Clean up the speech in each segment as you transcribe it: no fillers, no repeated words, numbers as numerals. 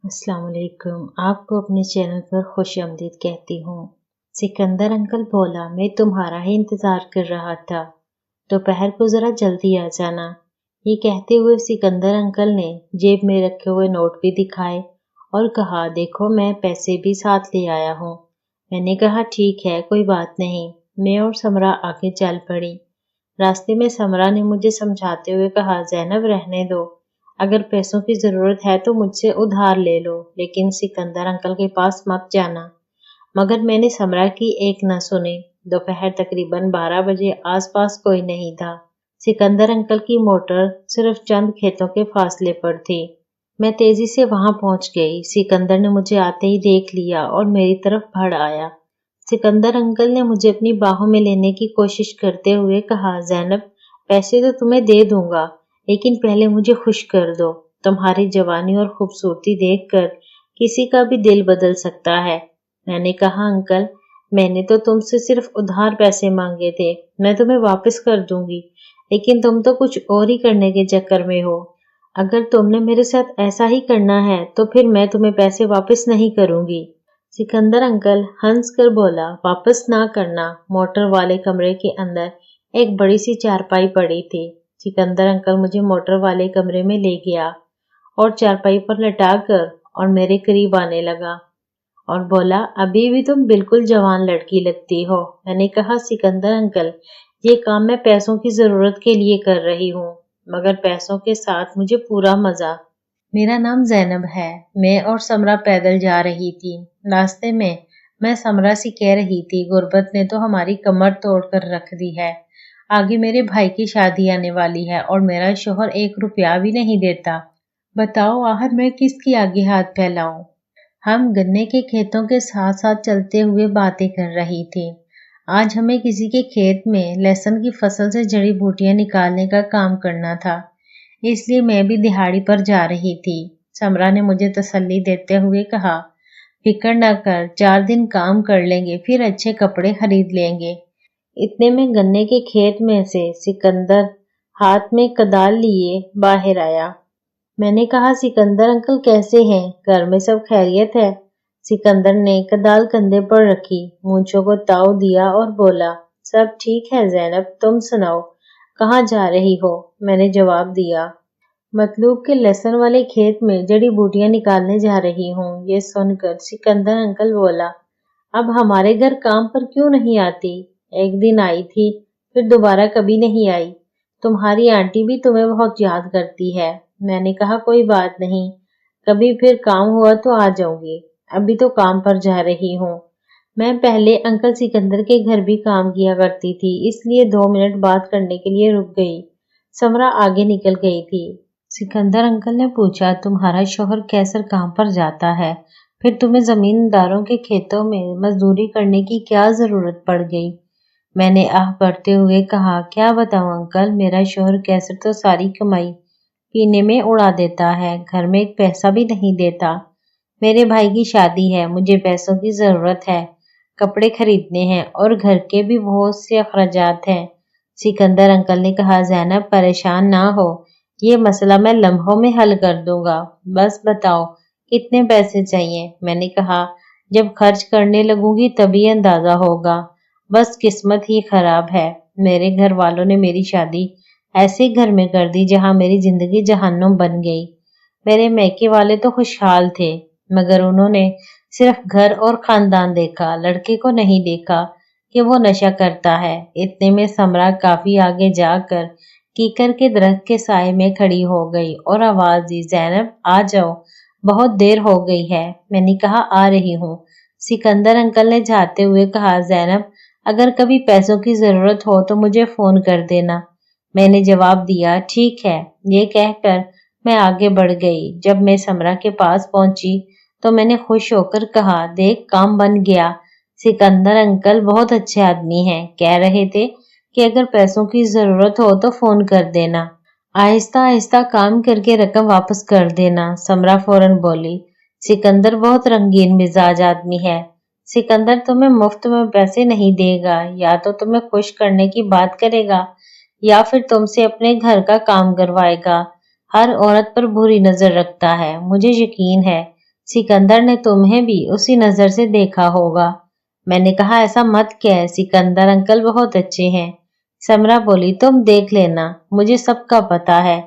अस्सलाम वालेकुम। आपको अपने चैनल पर खुश आमदीद कहती हूँ। सिकंदर अंकल बोला, मैं तुम्हारा ही इंतजार कर रहा था, दोपहर को जरा जल्दी आ जाना। ये कहते हुए सिकंदर अंकल ने जेब में रखे हुए नोट भी दिखाए और कहा, देखो मैं पैसे भी साथ ले आया हूँ। मैंने कहा, ठीक है, कोई बात नहीं। मैं और समरा आगे चल पड़ी। रास्ते में समरा ने मुझे समझाते हुए कहा, जैनब रहने दो, अगर पैसों की जरूरत है तो मुझसे उधार ले लो, लेकिन सिकंदर अंकल के पास मत जाना। मगर मैंने समरा की एक न सुनी। दोपहर तकरीबन 12 बजे आसपास कोई नहीं था। सिकंदर अंकल की मोटर सिर्फ चंद खेतों के फासले पर थी। मैं तेजी से वहां पहुंच गई। सिकंदर ने मुझे आते ही देख लिया और मेरी तरफ बढ़ आया। सिकंदर अंकल ने मुझे अपनी बाहों में लेने की कोशिश करते हुए कहा, जैनब, पैसे तो तुम्हें दे दूंगा, लेकिन पहले मुझे खुश कर दो। तुम्हारी जवानी और खूबसूरती देखकर किसी का भी दिल बदल सकता है। मैंने कहा, अंकल, मैंने तो तुमसे सिर्फ उधार पैसे मांगे थे, मैं तुम्हें वापस कर दूंगी, लेकिन तुम तो कुछ और ही करने के चक्कर में हो। अगर तुमने मेरे साथ ऐसा ही करना है तो फिर मैं तुम्हें पैसे वापस नहीं करूंगी। सिकंदर अंकल हंस कर बोला, वापस ना करना। मोटर वाले कमरे के अंदर एक बड़ी सी चारपाई पड़ी थी। सिकंदर अंकल मुझे मोटर वाले कमरे में ले गया और चारपाई पर लटाकर और मेरे करीब आने लगा और बोला, अभी भी तुम बिल्कुल जवान लड़की लगती हो। मैंने कहा, सिकंदर अंकल, ये काम मैं पैसों की जरूरत के लिए कर रही हूँ, मगर पैसों के साथ मुझे पूरा मजा। मेरा नाम जैनब है। मैं और समरा पैदल जा रही थी। रास्ते में मैं समरा से कह रही थी, गुर्बत ने तो हमारी कमर तोड़कर रख दी है। आगे मेरे भाई की शादी आने वाली है और मेरा शोहर 1 रुपया भी नहीं देता। बताओ, आखिर मैं किसकी आगे हाथ फैलाऊं? हम गन्ने के खेतों के साथ साथ चलते हुए बातें कर रही थी। आज हमें किसी के खेत में लहसुन की फसल से जड़ी बूटियां निकालने का काम करना था, इसलिए मैं भी दिहाड़ी पर जा रही थी। समरा ने मुझे तसल्ली देते हुए कहा, फिक्र न कर, 4 दिन काम कर लेंगे, फिर अच्छे कपड़े खरीद लेंगे। इतने में गन्ने के खेत में से सिकंदर हाथ में कदाल लिए बाहर आया। मैंने कहा, सिकंदर अंकल कैसे हैं? घर में सब खैरियत है? सिकंदर ने कदाल कंधे पर रखी, मूंछों को ताव दिया और बोला, सब ठीक है जैनब, तुम सुनाओ, कहाँ जा रही हो? मैंने जवाब दिया, मतलूब के लहसुन वाले खेत में जड़ी बूटियां निकालने जा रही हूँ। ये सुनकर सिकंदर अंकल बोला, अब हमारे घर काम पर क्यों नहीं आती? एक दिन आई थी, फिर दोबारा कभी नहीं आई। तुम्हारी आंटी भी तुम्हें बहुत याद करती है। मैंने कहा, कोई बात नहीं, कभी फिर काम हुआ तो आ जाऊंगी, अभी तो काम पर जा रही हूँ। मैं पहले अंकल सिकंदर के घर भी काम किया करती थी, इसलिए 2 मिनट बात करने के लिए रुक गई। समरा आगे निकल गई थी। सिकंदर अंकल ने पूछा, तुम्हारा शोहर कैसर काम पर जाता है, फिर तुम्हें जमींदारों के खेतों में मजदूरी करने की क्या जरूरत पड़ गई? मैंने आह भरते हुए कहा, क्या बताऊं अंकल, मेरा शोहर कैसर तो सारी कमाई पीने में उड़ा देता है, घर में एक पैसा भी नहीं देता। मेरे भाई की शादी है, मुझे पैसों की जरूरत है, कपड़े खरीदने हैं और घर के भी बहुत से अखराजात हैं। सिकंदर अंकल ने कहा, जैनब, परेशान ना हो, ये मसला मैं लम्हों में हल कर दूंगा। बस बताओ, कितने पैसे चाहिए? मैंने कहा, जब खर्च करने लगूंगी तभी अंदाजा होगा। बस किस्मत ही खराब है, मेरे घर वालों ने मेरी शादी ऐसे घर में कर दी जहां मेरी जिंदगी जहन्नुम बन गई। मेरे मैके वाले तो खुशहाल थे, मगर उन्होंने सिर्फ घर और खानदान देखा, लड़के को नहीं देखा कि वो नशा करता है। इतने में समरा काफी आगे जाकर कीकर के दरख्त के साए में खड़ी हो गई और आवाज दी, जैनब, आ जाओ, बहुत देर हो गई है। मैंने कहा, आ रही हूँ। सिकंदर अंकल ने जाते हुए कहा, जैनब, अगर कभी पैसों की जरूरत हो तो मुझे फोन कर देना। मैंने जवाब दिया, ठीक है। ये कहकर मैं आगे बढ़ गई। जब मैं समरा के पास पहुंची तो मैंने खुश होकर कहा, देख, काम बन गया। सिकंदर अंकल बहुत अच्छे आदमी हैं, कह रहे थे कि अगर पैसों की जरूरत हो तो फोन कर देना, आहिस्ता आहिस्ता काम करके रकम वापस कर देना। समरा फौरन बोली, सिकंदर बहुत रंगीन मिजाज आदमी है। सिकंदर तुम्हें मुफ्त में पैसे नहीं देगा, या तो तुम्हें खुश करने की बात करेगा या फिर तुमसे अपने घर का काम करवाएगा। हर औरत पर बुरी नजर रखता है, मुझे यकीन है सिकंदर ने तुम्हें भी उसी नजर से देखा होगा। मैंने कहा ऐसा मत कह, सिकंदर अंकल बहुत अच्छे हैं। समरा बोली तुम देख लेना, मुझे सबका पता है,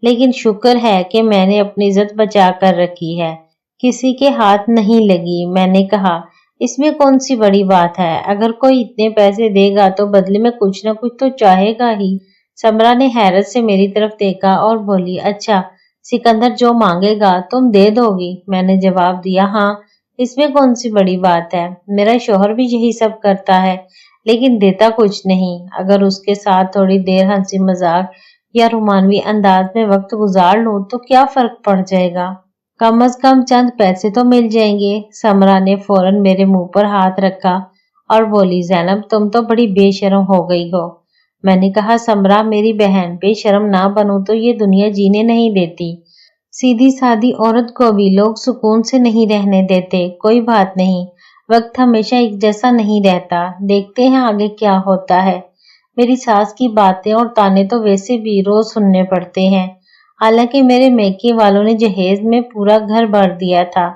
लेकिन शुक्र है कि मैंने अपनी इज्जत बचा कर रखी है, किसी के हाथ नहीं लगी। मैंने कहा इसमें कौन सी बड़ी बात है, अगर कोई इतने पैसे देगा तो बदले में कुछ ना कुछ तो चाहेगा ही। समरा ने हैरत से मेरी तरफ देखा और बोली अच्छा, सिकंदर जो मांगेगा तुम दे दोगी? मैंने जवाब दिया हाँ, इसमें कौन सी बड़ी बात है, मेरा शौहर भी यही सब करता है, लेकिन देता कुछ नहीं। अगर उसके साथ थोड़ी देर हंसी मजाक या रोमानवी अंदाज में वक्त गुजार लूं तो क्या फर्क पड़ जाएगा, कम से कम चंद पैसे तो मिल जाएंगे। समरा ने फौरन मेरे मुंह पर हाथ रखा और बोली ज़ैनब तुम तो बड़ी बेशर्म हो गई हो। मैंने कहा समरा मेरी बहन, बेशर्म ना बनूं तो ये दुनिया जीने नहीं देती। सीधी सादी औरत को भी लोग सुकून से नहीं रहने देते। कोई बात नहीं, वक्त हमेशा एक जैसा नहीं रहता, देखते हैं आगे क्या होता है। मेरी सास की बातें और ताने तो वैसे भी रोज सुनने पड़ते हैं। हालांकि मेरे मैके वालों ने जहेज में पूरा घर भर दिया था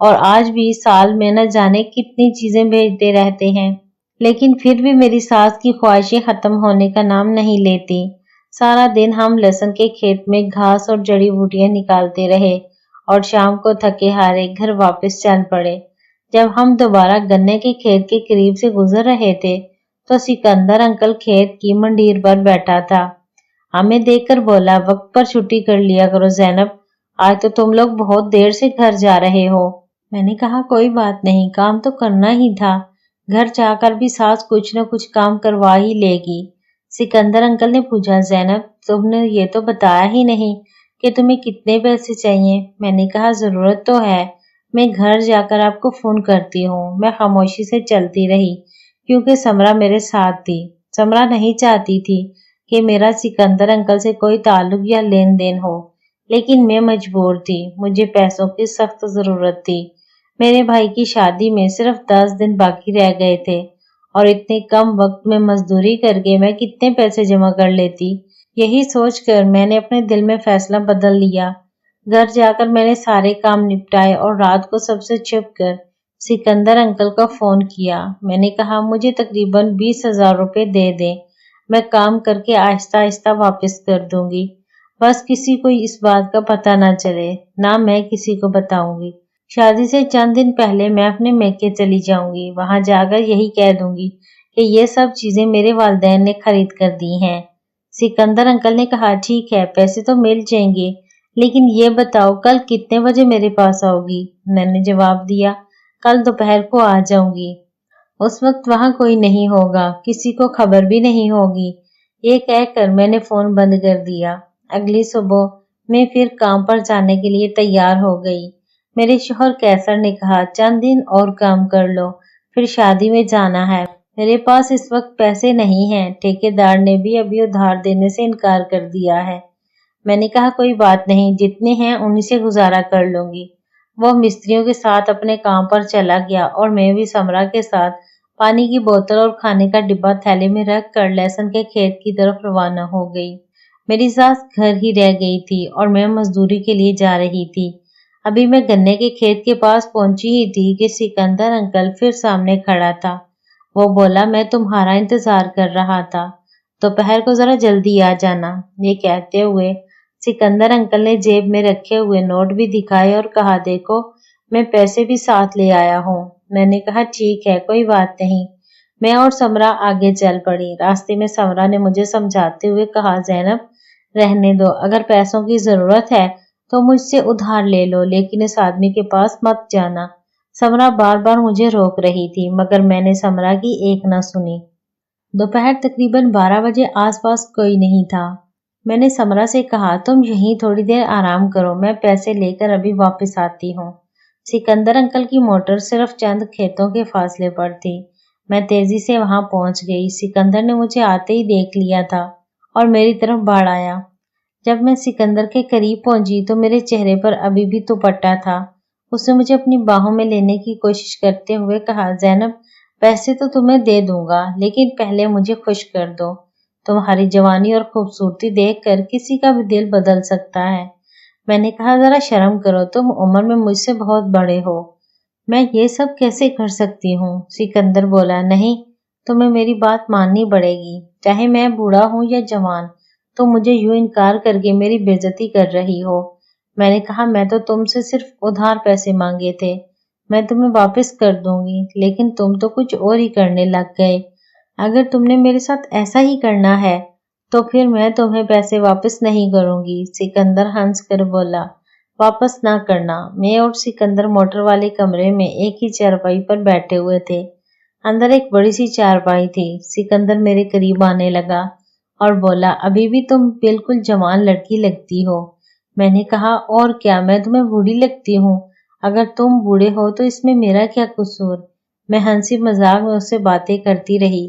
और आज भी साल में न जाने कितनी चीजें भेजते रहते हैं, लेकिन फिर भी मेरी सास की ख्वाहिशें खत्म होने का नाम नहीं लेती। सारा दिन हम लहसुन के खेत में घास और जड़ी बूटियां निकालते रहे और शाम को थके हारे घर वापस चल पड़े। जब हम दोबारा गन्ने के खेत के करीब से गुजर रहे थे तो सिकंदर अंकल खेत की मंडीर पर बैठा था। हमें देखकर बोला वक्त पर छुट्टी कर लिया करो ज़ैनब, आज तो तुम लोग बहुत देर से घर जा रहे हो। मैंने कहा कोई बात नहीं, काम तो करना ही था, घर जाकर भी सास कुछ न कुछ काम करवा ही लेगी। सिकंदर अंकल ने पूछा ज़ैनब तुमने ये तो बताया ही नहीं कि तुम्हें कितने पैसे चाहिए। मैंने कहा जरूरत तो है, मैं घर जाकर आपको फोन करती हूँ। मैं खामोशी से चलती रही क्योंकि समरा मेरे साथ थी। समरा नहीं चाहती थी कि मेरा सिकंदर अंकल से कोई ताल्लुक या लेन देन हो, लेकिन मैं मजबूर थी, मुझे पैसों की सख्त जरूरत थी। मेरे भाई की शादी में सिर्फ 10 दिन बाकी रह गए थे और इतने कम वक्त में मजदूरी करके मैं कितने पैसे जमा कर लेती। यही सोचकर मैंने अपने दिल में फैसला बदल लिया। घर जाकर मैंने सारे काम निपटाए और रात को सबसे छुप कर सिकंदर अंकल को फोन किया। मैंने कहा मुझे तकरीबन 20,000 रुपए दे दें, मैं काम करके आहिस्ता आहिस्ता वापस कर दूंगी, बस किसी को इस बात का पता ना चले, ना मैं किसी को बताऊंगी। शादी से चंद दिन पहले मैं अपने मैके चली जाऊंगी, वहां जाकर यही कह दूंगी कि ये सब चीजें मेरे वालिदैन ने खरीद कर दी हैं। सिकंदर अंकल ने कहा ठीक है, पैसे तो मिल जाएंगे, लेकिन ये बताओ कल कितने बजे मेरे पास आओगी? मैंने जवाब दिया कल दोपहर को आ जाऊंगी, उस वक्त वहां कोई नहीं होगा, किसी को खबर भी नहीं होगी। ये कहकर मैंने फोन बंद कर दिया। अगली सुबह मैं फिर काम पर जाने के लिए तैयार हो गई। मेरे शौहर कैसर ने कहा चंद दिन और काम कर लो, फिर शादी में जाना है। मेरे पास इस वक्त पैसे नहीं हैं, ठेकेदार ने भी अभी उधार देने से इनकार कर दिया है। मैंने कहा कोई बात नहीं, जितने हैं उन्हीं से गुजारा कर लूंगी। वो मिस्त्रियों के साथ अपने काम पर चला गया और मैं भी समरा के साथ पानी की बोतल और खाने का डिब्बा थैले में रख कर लहसुन के खेत की तरफ रवाना हो गई। मेरी सास घर ही रह गई थी और मैं मजदूरी के लिए जा रही थी। अभी मैं गन्ने के खेत के पास पहुंची ही थी कि सिकंदर अंकल फिर सामने खड़ा था। वो बोला मैं तुम्हारा इंतजार कर रहा था, दोपहर को जरा जल्दी आ जाना। ये कहते हुए सिकंदर अंकल ने जेब में रखे हुए नोट भी दिखाए और कहा देखो मैं पैसे भी साथ ले आया हूँ। मैंने कहा ठीक है, कोई बात नहीं। मैं और समरा आगे चल पड़ी। रास्ते में समरा ने मुझे समझाते हुए कहा ज़ैनब रहने दो, अगर पैसों की जरूरत है तो मुझसे उधार ले लो, लेकिन इस आदमी के पास मत जाना। समरा बार बार मुझे रोक रही थी मगर मैंने समरा की एक न सुनी। दोपहर तकरीबन 12 बजे आसपास कोई नहीं था। मैंने समरा से कहा तुम यहीं थोड़ी देर आराम करो, मैं पैसे लेकर अभी वापस आती हूँ। सिकंदर अंकल की मोटर सिर्फ चंद खेतों के फासले पर थी। मैं तेजी से वहां पहुंच गई। सिकंदर ने मुझे आते ही देख लिया था और मेरी तरफ बढ़ आया। जब मैं सिकंदर के करीब पहुंची तो मेरे चेहरे पर अभी भी दुपट्टा था। उसने मुझे अपनी बाहों में लेने की कोशिश करते हुए कहा ज़ैनब पैसे तो तुम्हें दे दूंगा, लेकिन पहले मुझे खुश कर दो। तुम्हारी जवानी और खूबसूरती देखकर किसी का भी दिल बदल सकता है। میں نے کہا ذرا شرم کرو، تم عمر میں مجھ سے بہت بڑے ہو، میں یہ سب کیسے کر سکتی ہوں؟ سکندر بولا، نہیں، تمہیں میری بات ماننی پڑے گی، چاہے میں بوڑھا ہوں یا جوان، تم مجھے یوں انکار کر کے میری بے عزتی کر رہی ہو۔ میں نے کہا میں تو تم سے صرف ادھار پیسے مانگے تھے، میں تمہیں واپس کر دوں گی، لیکن تم تو کچھ اور ہی کرنے لگ گئے۔ اگر تم نے میرے ساتھ ایسا ہی کرنا ہے تو پھر میں تمہیں پیسے واپس نہیں کروں گی۔ سکندر ہنس کر بولا، واپس نہ کرنا۔ میں اور سکندر موٹر والے کمرے میں ایک ہی چارپائی پر بیٹھے ہوئے تھے۔ اندر ایک بڑی سی چارپائی تھی۔ سکندر میرے قریب آنے لگا اور بولا، ابھی بھی تم بالکل جوان لڑکی لگتی ہو۔ میں نے کہا، اور کیا، میں تمہیں بوڑھی لگتی ہوں؟ اگر تم بوڑھے ہو تو اس میں میرا کیا قصور؟ میں ہنسی مذاق میں اس سے باتیں کرتی رہی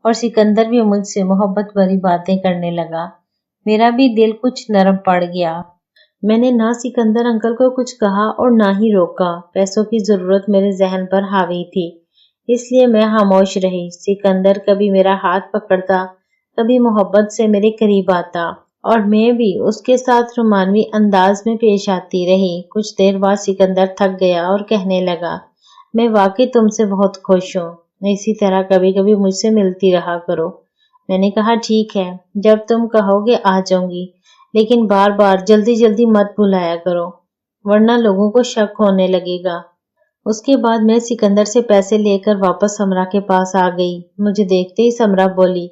اور سکندر بھی مجھ سے محبت بھری باتیں کرنے لگا۔ میرا بھی دل کچھ نرم پڑ گیا۔ میں نے نہ سکندر انکل کو کچھ کہا اور نہ ہی روکا۔ پیسوں کی ضرورت میرے ذہن پر حاوی تھی، اس لیے میں خاموش رہی۔ سکندر کبھی میرا ہاتھ پکڑتا، کبھی محبت سے میرے قریب آتا اور میں بھی اس کے ساتھ رومانوی انداز میں پیش آتی رہی۔ کچھ دیر بعد سکندر تھک گیا اور کہنے لگا، میں واقعی تم سے بہت خوش ہوں، اسی طرح کبھی کبھی مجھ سے ملتی رہا کرو۔ میں نے کہا، ٹھیک ہے، جب تم کہو گے آ جاؤں گی، لیکن بار بار جلدی جلدی مت بلایا کرو، ورنہ لوگوں کو شک ہونے لگے گا۔ اس کے بعد میں سکندر سے پیسے لے کر واپس سمرا کے پاس آ گئی۔ مجھے دیکھتے ہی سمرا بولی،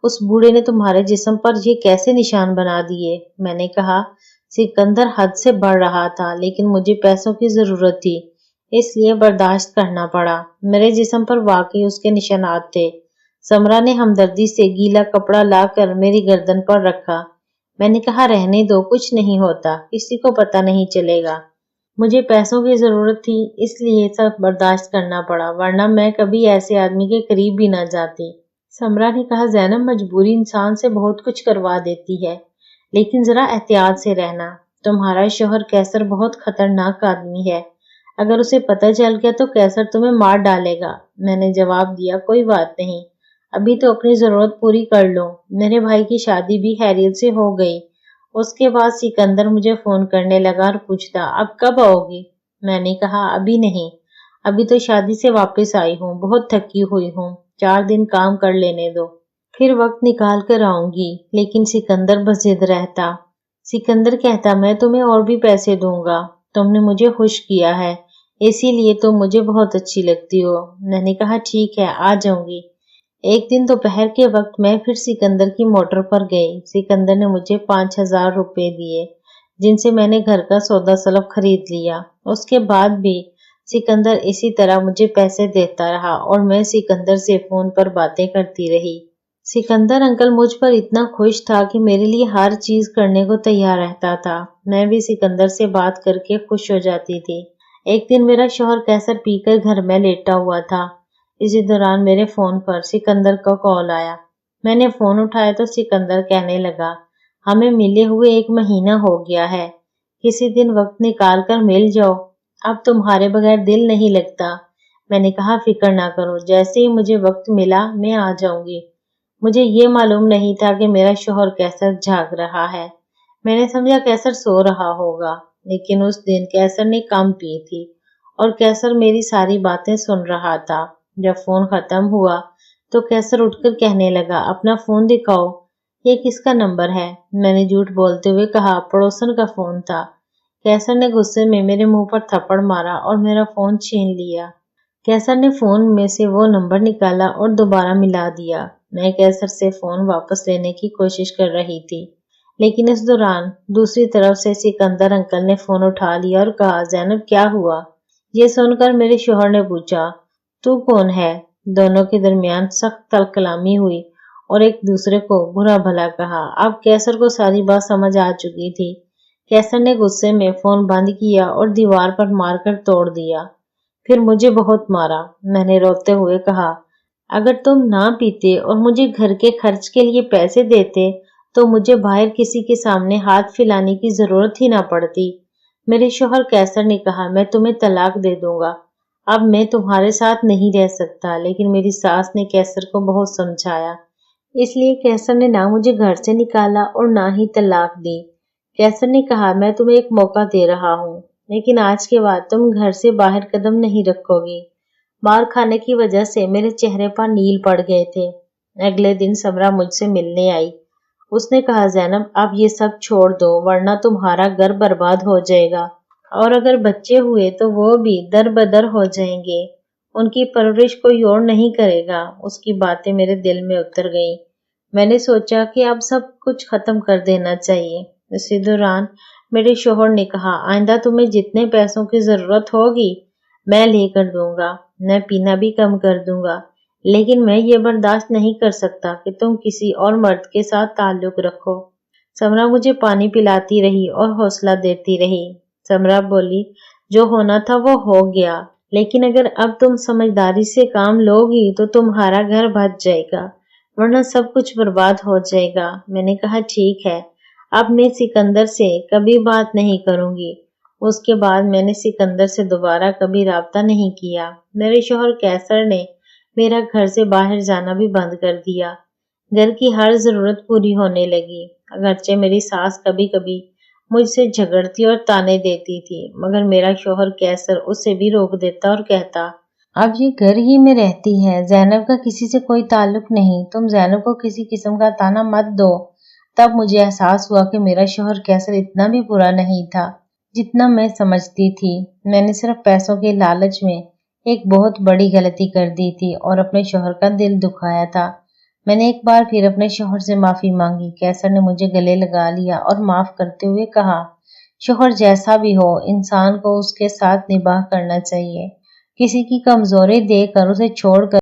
اس بوڑھے نے تمہارے جسم پر یہ کیسے نشان بنا دیے؟ میں نے کہا، سکندر حد سے بڑھ رہا تھا، لیکن مجھے پیسوں کی ضرورت تھی، اس لیے برداشت کرنا پڑا۔ میرے جسم پر واقعی اس کے نشانات تھے۔ سمرا نے ہمدردی سے گیلا کپڑا لا کر میری گردن پر رکھا۔ میں نے کہا، رہنے دو، کچھ نہیں ہوتا، کسی کو پتہ نہیں چلے گا۔ مجھے پیسوں کی ضرورت تھی، اس لیے سب برداشت کرنا پڑا، ورنہ میں کبھی ایسے آدمی کے قریب بھی نہ جاتی۔ سمرا نے کہا، زینب، مجبوری انسان سے بہت کچھ کروا دیتی ہے، لیکن ذرا احتیاط سے رہنا۔ تمہارا شوہر کیسر بہت خطرناک آدمی ہے، اگر اسے پتہ چل گیا تو کیسر تمہیں مار ڈالے گا۔ میں نے جواب دیا، کوئی بات نہیں، ابھی تو اپنی ضرورت پوری کر لو۔ میرے بھائی کی شادی بھی خیریت سے ہو گئی۔ اس کے بعد سکندر مجھے فون کرنے لگا اور پوچھتا، اب کب آؤ گی؟ میں نے کہا، ابھی نہیں، ابھی تو شادی سے واپس آئی ہوں، بہت تھکی ہوئی ہوں، 4 دن کام کر لینے دو، پھر وقت نکال کر آؤں گی۔ لیکن سکندر بس ضد رہتا۔ سکندر کہتا، میں تمہیں اور بھی پیسے دوں گا، تم نے مجھے خوش کیا ہے، اسی لیے تم مجھے بہت اچھی لگتی ہو۔ میں نے کہا، ٹھیک ہے، آ جاؤں گی۔ ایک دن دوپہر کے وقت میں پھر سکندر کی موٹر پر گئی۔ سکندر نے مجھے 5,000 روپے دیے، جن سے میں نے گھر کا سودا سلف خرید لیا۔ اس کے بعد بھی سکندر اسی طرح مجھے پیسے دیتا رہا اور میں سکندر سے فون پر باتیں کرتی رہی۔ سکندر انکل مجھ پر اتنا خوش تھا کہ میرے لیے ہر چیز کرنے کو تیار رہتا تھا۔ میں بھی سکندر سے بات کر کے خوش ہو جاتی تھی۔ ایک دن میرا شوہر کیسر پی کر گھر میں لیٹا ہوا تھا۔ اسی دوران میرے فون پر سکندر کا کال آیا۔ میں نے فون اٹھایا تو سکندر کہنے لگا، ہمیں ملے ہوئے 1 مہینہ ہو گیا ہے، کسی دن وقت نکال کر مل جاؤ، اب تمہارے بغیر دل نہیں لگتا۔ میں نے کہا، فکر نہ کرو، جیسے ہی مجھے وقت ملا میں آ جاؤں گی۔ مجھے یہ معلوم نہیں تھا کہ میرا شوہر کیسر جاگ رہا ہے۔ میں نے سمجھا کیسر سو رہا ہوگا، لیکن اس دن کیسر نے کم پی تھی اور کیسر میری ساری باتیں سن رہا تھا۔ جب فون ختم ہوا تو کیسر اٹھ کر کہنے لگا، اپنا فون دکھاؤ، یہ کس کا نمبر ہے؟ میں نے جھوٹ بولتے ہوئے کہا، پڑوسن کا فون تھا۔ کیسر نے غصے میں میرے منہ پر تھپڑ مارا اور میرا فون چھین لیا۔ کیسر نے فون میں سے وہ نمبر نکالا اور دوبارہ ملا دیا۔ میں کیسر سے فون واپس لینے کی کوشش کر رہی تھی، لیکن اس دوران دوسری طرف سے سکندر انکل نے فون اٹھا لیا اور کہا، زینب، کیا ہوا؟ یہ سن کر میرے شوہر نے پوچھا، تو کون ہے؟ دونوں کے درمیان سخت تل کلامی ہوئی اور ایک دوسرے کو برا بھلا کہا۔ اب کیسر کو ساری بات سمجھ آ چکی تھی۔ کیسر نے غصے میں فون بند کیا اور دیوار پر مار کر توڑ دیا، پھر مجھے بہت مارا۔ میں نے روتے ہوئے کہا، اگر تم نہ پیتے اور مجھے گھر کے خرچ کے لیے پیسے دیتے تو مجھے باہر کسی کے سامنے ہاتھ پھیلانے کی ضرورت ہی نہ پڑتی۔ میرے شوہر کیسر نے کہا، میں تمہیں طلاق دے دوں گا، اب میں تمہارے ساتھ نہیں رہ سکتا۔ لیکن میری ساس نے کیسر کو بہت سمجھایا، اس لیے کیسر نے نہ مجھے گھر سے نکالا اور نہ ہی طلاق دی۔ कैसर ने कहा, मैं तुम्हें एक मौका दे रहा हूँ, लेकिन आज के बाद तुम घर से बाहर कदम नहीं रखोगी। मार खाने की वजह से मेरे चेहरे पर नील पड़ गए थे। अगले दिन समरा मुझसे मिलने आई। उसने कहा, ज़ैनब अब ये सब छोड़ दो, वरना तुम्हारा घर बर्बाद हो जाएगा, और अगर बच्चे हुए तो वो भी दर बदर हो जाएंगे। उनकी परवरिश कोई और नहीं करेगा। उसकी बातें मेरे दिल में उतर गईं। मैंने सोचा कि अब सब कुछ खत्म कर देना चाहिए। इसी दौरान मेरे शोहर ने कहा, आइंदा तुम्हें जितने पैसों की जरूरत होगी मैं लेकर दूंगा। मैं पीना भी कम कर दूंगा, लेकिन मैं ये बर्दाश्त नहीं कर सकता कि तुम किसी और मर्द के साथ ताल्लुक रखो। समरा मुझे पानी पिलाती रही और हौसला देती रही। समरा बोली, जो होना था वो हो गया, लेकिन अगर अब तुम समझदारी से काम लोगी तो तुम्हारा घर बच जाएगा, वरना सब कुछ बर्बाद हो जाएगा। मैंने कहा, ठीक है, अब मैं सिकंदर से कभी बात नहीं करूंगी। उसके बाद मैंने सिकंदर से दोबारा कभी राब्ता नहीं किया। मेरे शोहर कैसर ने मेरा घर से बाहर जाना भी बंद कर दिया। घर की हर जरूरत पूरी होने लगी। अगरचे मेरी सास कभी कभी मुझसे झगड़ती और ताने देती थी, मगर मेरा शोहर कैसर उसे भी रोक देता और कहता, अब ये घर ही में रहती है, ज़ैनब का किसी से कोई ताल्लुक नहीं, तुम ज़ैनब को किसी किस्म का ताना मत दो। तब मुझे एहसास हुआ कि मेरा शोहर कैसर इतना भी बुरा नहीं था जितना मैं समझती थी। मैंने सिर्फ पैसों के लालच में एक बहुत बड़ी गलती कर दी थी और अपने शोहर का दिल दुखाया था। मैंने एक बार फिर अपने शोहर से माफी मांगी। कैसर ने मुझे गले लगा लिया और माफ करते हुए कहा, शोहर जैसा भी हो, इंसान को उसके साथ निभाह करना चाहिए। किसी की कमजोरी देखकर उसे छोड़कर